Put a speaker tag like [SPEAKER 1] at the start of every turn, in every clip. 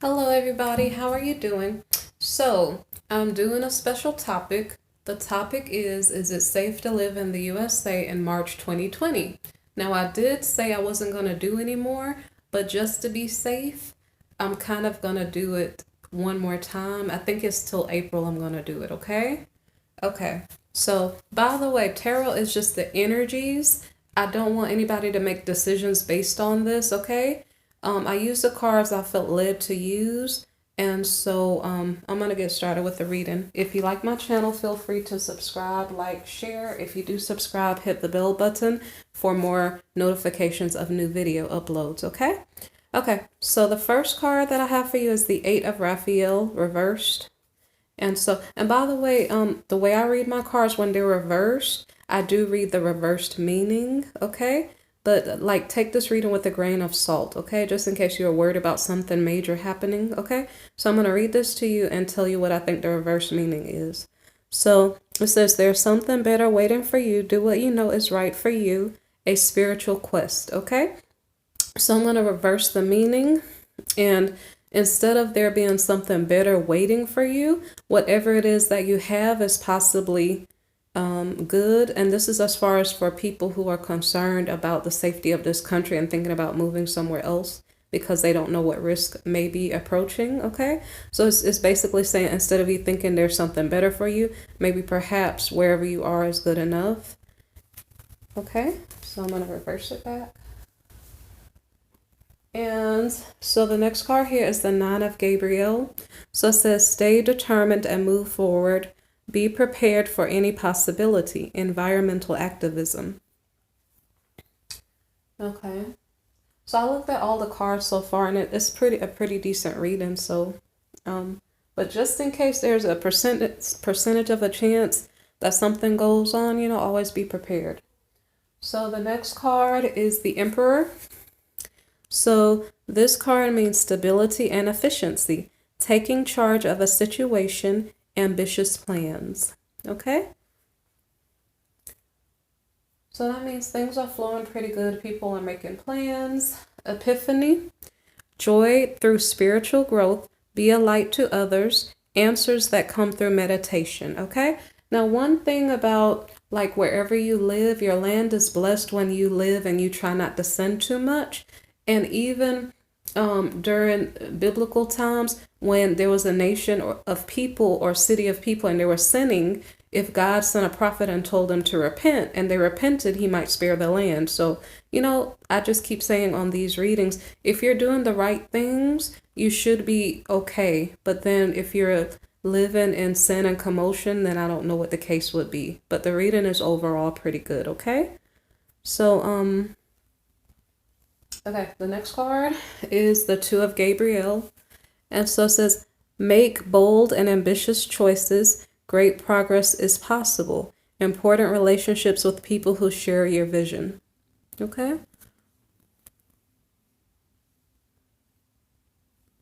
[SPEAKER 1] Hello, everybody. How are you doing? So, I'm doing a special topic. The topic is it safe to live in the USA in March 2020? Now, I did say I wasn't going to do any more, but just to be safe, I'm kind of going to do it one more time. I think it's till April I'm going to do it, okay? Okay. So, by the way, tarot is just the energies. I don't want anybody to make decisions based on this, okay? I use the cards I felt led to use. And so I'm going to get started with the reading. If you like my channel, feel free to subscribe, like, share. If you do subscribe, hit the bell button for more notifications of new video uploads, okay? Okay, so the first card that I have for you is the Eight of Raphael reversed. And by the way I read my cards when they're reversed, I do read the reversed meaning, okay? But like take this reading with a grain of salt, okay? Just in case you're worried about something major happening, okay? So I'm going to read this to you and tell you what I think the reversed meaning is. So it says, there's something better waiting for you. Do what you know is right for you. A spiritual quest, okay? So I'm going to reverse the meaning, and instead of there being something better waiting for you, whatever it is that you have is possibly good. And this is as far as for people who are concerned about the safety of this country and thinking about moving somewhere else because they don't know what risk may be approaching, okay? So it's basically saying instead of you thinking there's something better for you, maybe perhaps wherever you are is good enough, okay? So I'm going to reverse it back. And so the next card here is the Nine of Gabriel. So it says, stay determined and move forward. Be prepared for any possibility. Environmental activism. Okay. So I looked at all the cards so far, and it's a pretty decent reading. So, but just in case there's a percentage of a chance that something goes on, always be prepared. So the next card is the Emperor. So this card means stability and efficiency, taking charge of a situation, ambitious plans. Okay? So that means things are flowing pretty good. People are making plans. Epiphany, joy through spiritual growth, be a light to others, answers that come through meditation. Okay? Now, one thing about like wherever you live, your land is blessed when you live and you try not to sin too much. And even during biblical times, when there was a nation of people or city of people and they were sinning, if God sent a prophet and told them to repent and they repented, he might spare the land. So, I just keep saying on these readings, if you're doing the right things, you should be okay. But then if you're living in sin and commotion, then I don't know what the case would be. But the reading is overall pretty good, okay? So, okay, the next card is the Two of Gabriel. And so it says, make bold and ambitious choices. Great progress is possible. Important relationships with people who share your vision. Okay?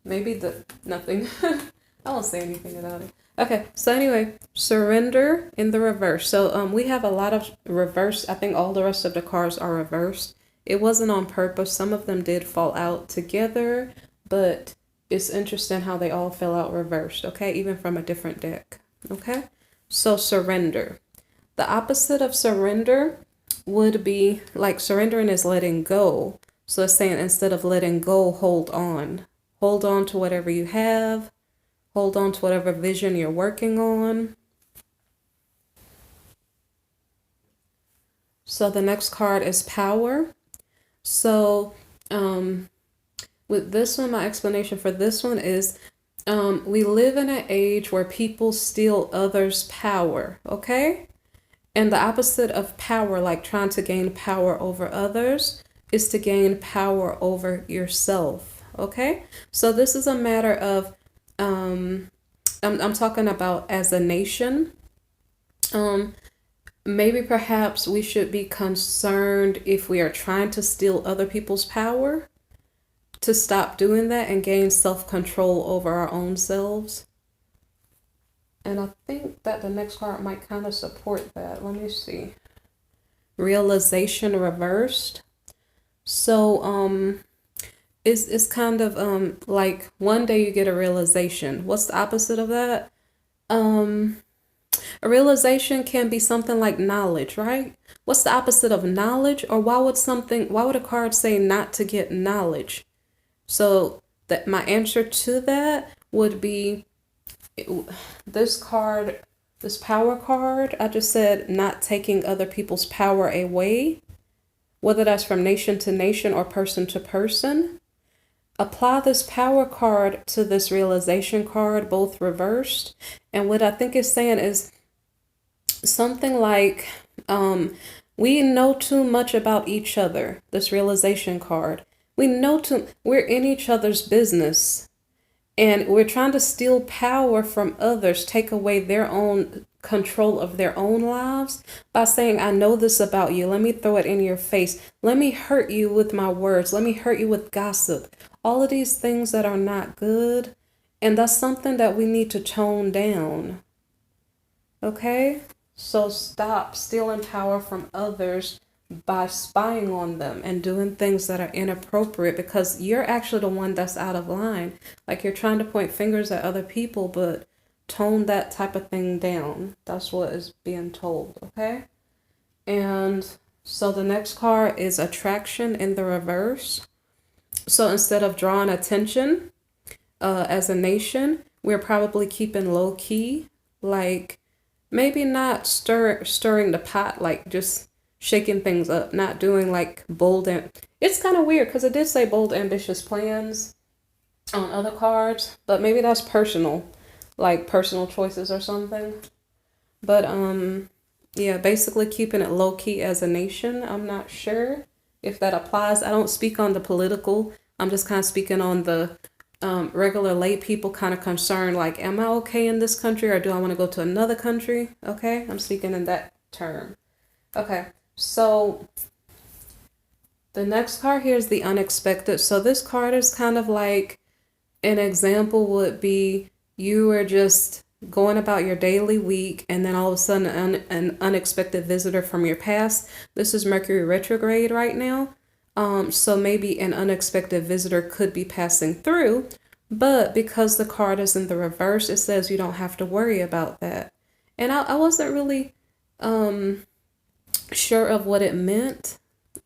[SPEAKER 1] Maybe nothing. I won't say anything about it. Okay, so anyway, surrender in the reverse. So we have a lot of reverse. I think all the rest of the cards are reversed. It wasn't on purpose. Some of them did fall out together, but it's interesting how they all fell out reversed, okay? Even from a different deck, okay? So surrender. The opposite of surrender would be like surrendering is letting go. So it's saying instead of letting go, hold on. Hold on to whatever you have. Hold on to whatever vision you're working on. So the next card is power. So with this one, my explanation for this one is we live in an age where people steal others' power, okay? And the opposite of power, like trying to gain power over others, is to gain power over yourself, okay? So this is a matter of, I'm talking about as a nation. Maybe perhaps we should be concerned if we are trying to steal other people's power, to stop doing that and gain self-control over our own selves. And I think that the next card might kind of support that. Let me see. Realization reversed. So is kind of like one day you get a realization. What's the opposite of that? Um, a realization can be something like knowledge, right? What's the opposite of knowledge? Or why would a card say not to get knowledge? So that my answer to that would be this card, this power card. I just said not taking other people's power away, whether that's from nation to nation or person to person. Apply this power card to this realization card, both reversed. And what I think it's saying is something like, we know too much about each other, this realization card. We're in each other's business, and we're trying to steal power from others, take away their own control of their own lives by saying, I know this about you. Let me throw it in your face. Let me hurt you with my words. Let me hurt you with gossip. All of these things that are not good. And that's something that we need to tone down. Okay? So stop stealing power from others by spying on them and doing things that are inappropriate, because you're actually the one that's out of line. Like, you're trying to point fingers at other people, but tone that type of thing down. That's what is being told, okay? And so the next card is attraction in the reverse. So instead of drawing attention as a nation, we're probably keeping low key, like maybe not stirring the pot, like just shaking things up, not doing like bold and it's kind of weird because it did say bold, ambitious plans on other cards, but maybe that's personal, like personal choices or something. But yeah, basically keeping it low key as a nation. I'm not sure if that applies. I don't speak on the political. I'm just kind of speaking on the regular lay people kind of concerned, like, am I okay in this country or do I want to go to another country? Okay, I'm speaking in that term. Okay, so the next card here is the unexpected. So this card is kind of like, an example would be you are just going about your daily week and then all of a sudden an unexpected visitor from your past. This is Mercury retrograde right now. So maybe an unexpected visitor could be passing through, but because the card is in the reverse, it says you don't have to worry about that. And I wasn't really sure of what it meant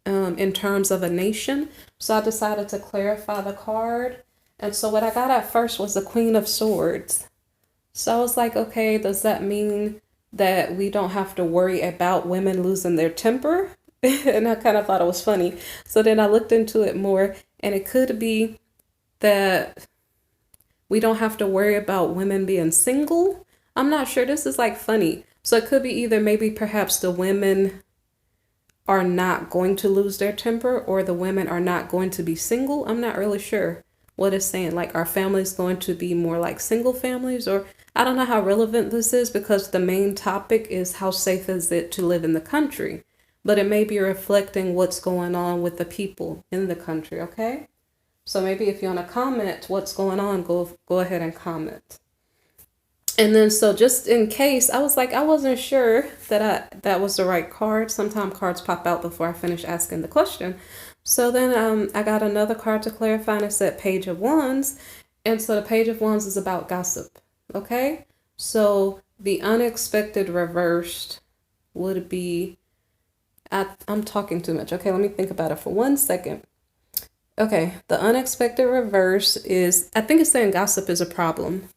[SPEAKER 1] in terms of a nation, so I decided to clarify the card. And so what I got at first was the Queen of Swords. So I was like, okay, does that mean that we don't have to worry about women losing their temper? And I kind of thought it was funny. So then I looked into it more, and it could be that we don't have to worry about women being single. I'm not sure. This is like funny. So it could be either maybe perhaps the women are not going to lose their temper or the women are not going to be single. I'm not really sure what it's saying. Like, our families going to be more like single families, or I don't know how relevant this is because the main topic is how safe is it to live in the country. But it may be reflecting what's going on with the people in the country, okay? So maybe if you want to comment what's going on, go ahead and comment. And then, so just in case, I was like, I wasn't sure that was the right card. Sometimes cards pop out before I finish asking the question. So then I got another card to clarify, and it said Page of Wands. And so the Page of Wands is about gossip, okay? So the unexpected reversed would be, I'm talking too much. Okay, let me think about it for 1 second. Okay, the unexpected reverse is, I think it's saying gossip is a problem.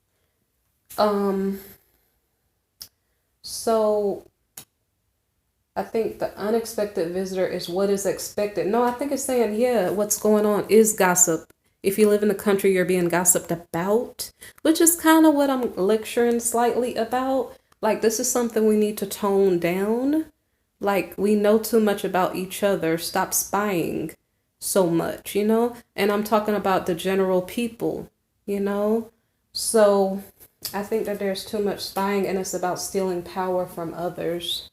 [SPEAKER 1] So I think the unexpected visitor is what is expected. No, I think it's saying, yeah, what's going on is gossip. If you live in the country, you're being gossiped about, which is kind of what I'm lecturing slightly about. Like, this is something we need to tone down. Like, we know too much about each other. Stop spying so much, you know? And I'm talking about the general people, you know? So I think that there's too much spying, and it's about stealing power from others.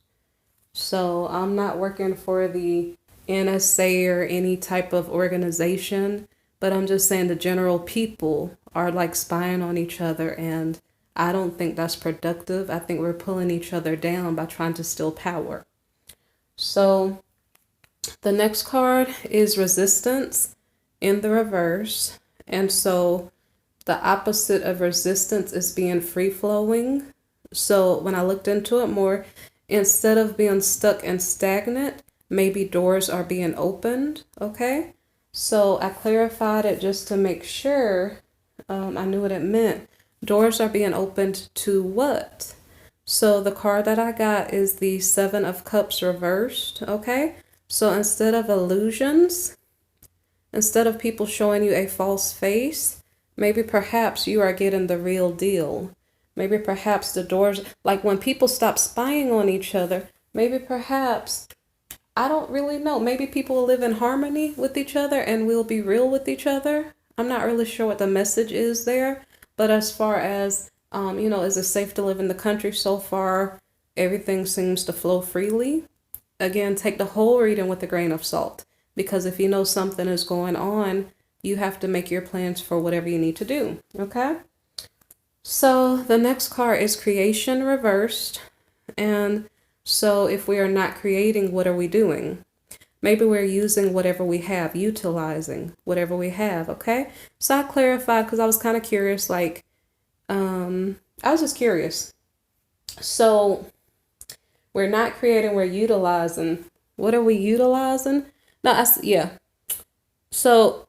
[SPEAKER 1] So I'm not working for the NSA or any type of organization, but I'm just saying the general people are like spying on each other, and I don't think that's productive. I think we're pulling each other down by trying to steal power. So the next card is Resistance. in the reverse. And so the opposite of resistance is being free flowing. So when I looked into it more, instead of being stuck and stagnant, maybe doors are being opened. Okay. So I clarified it just to make sure I knew what it meant. Doors are being opened to what? So the card that I got is the Seven of Cups reversed. Okay. So instead of illusions, instead of people showing you a false face, maybe perhaps you are getting the real deal. Maybe perhaps the doors, like when people stop spying on each other, maybe perhaps, I don't really know, maybe people will live in harmony with each other and we'll be real with each other. I'm not really sure what the message is there, but as far as, is it safe to live in the country so far? Everything seems to flow freely. Again, take the whole reading with a grain of salt, because if you know something is going on, you have to make your plans for whatever you need to do. Okay. So the next card is creation reversed. And so if we are not creating, what are we doing? Maybe we're using whatever we have, utilizing whatever we have. Okay. So I clarified because I was kind of curious, like, I was just curious. So we're not creating, we're utilizing. What are we utilizing? No, yeah. So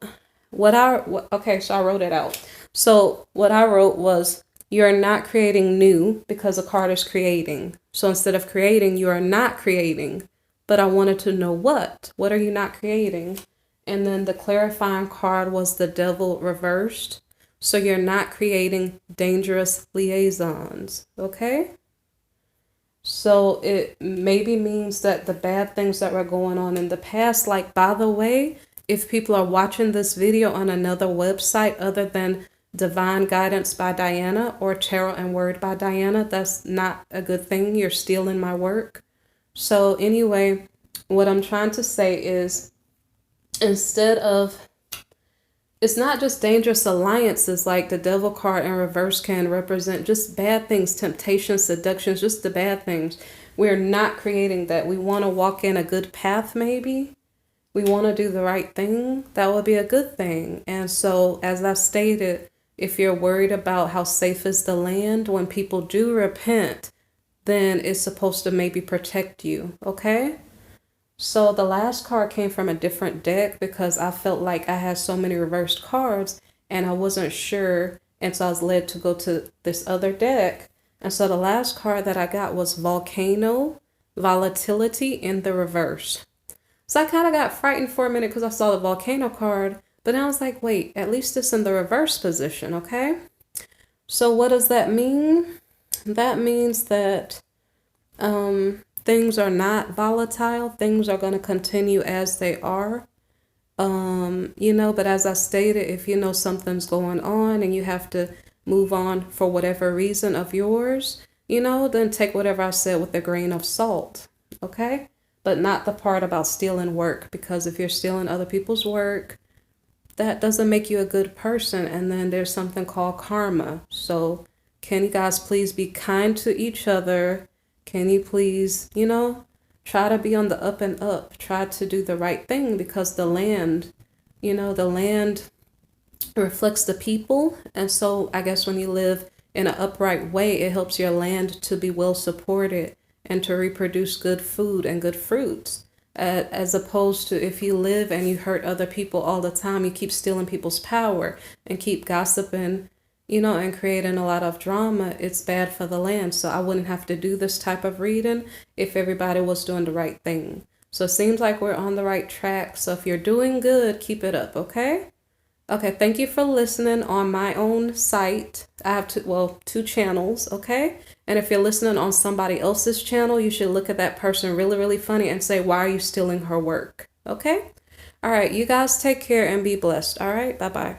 [SPEAKER 1] so I wrote it out. So what I wrote was, you're not creating new because the card is creating. So instead of creating, you are not creating. But I wanted to know what. What are you not creating? And then the clarifying card was the Devil reversed. So you're not creating dangerous liaisons. Okay? So it maybe means that the bad things that were going on in the past, like, by the way, if people are watching this video on another website other than Divine Guidance by Diana or Tarot and Word by Diana, that's not a good thing. You're stealing my work. So anyway, what I'm trying to say is, instead of, it's not just dangerous alliances, like the Devil card in reverse can represent just bad things, temptations, seductions, just the bad things. We're not creating that. We want to walk in a good path, maybe. We want to do the right thing. That would be a good thing. And so, as I stated, if you're worried about how safe is the land, when people do repent, then it's supposed to maybe protect you. Okay? So the last card came from a different deck because I felt like I had so many reversed cards and I wasn't sure. And so I was led to go to this other deck. And so the last card that I got was Volcano, Volatility in the reverse. So I kind of got frightened for a minute because I saw the Volcano card. But then I was like, wait, at least it's in the reverse position, okay? So what does that mean? That means that things are not volatile. Things are going to continue as they are. But as I stated, if you know something's going on and you have to move on for whatever reason of yours, then take whatever I said with a grain of salt, okay? But not the part about stealing work, because if you're stealing other people's work, that doesn't make you a good person. And then there's something called karma. So can you guys please be kind to each other? Can you please, try to be on the up and up, try to do the right thing, because the land reflects the people. And so I guess when you live in an upright way, it helps your land to be well supported and to reproduce good food and good fruits. As opposed to if you live and you hurt other people all the time, you keep stealing people's power and keep gossiping, and creating a lot of drama, it's bad for the land. So I wouldn't have to do this type of reading if everybody was doing the right thing. So it seems like we're on the right track. So if you're doing good, keep it up, okay? Okay, thank you for listening on my own site. I have two channels, okay? And if you're listening on somebody else's channel, you should look at that person really, really funny and say, why are you stealing her work? Okay? All right, you guys take care and be blessed. All right, bye-bye.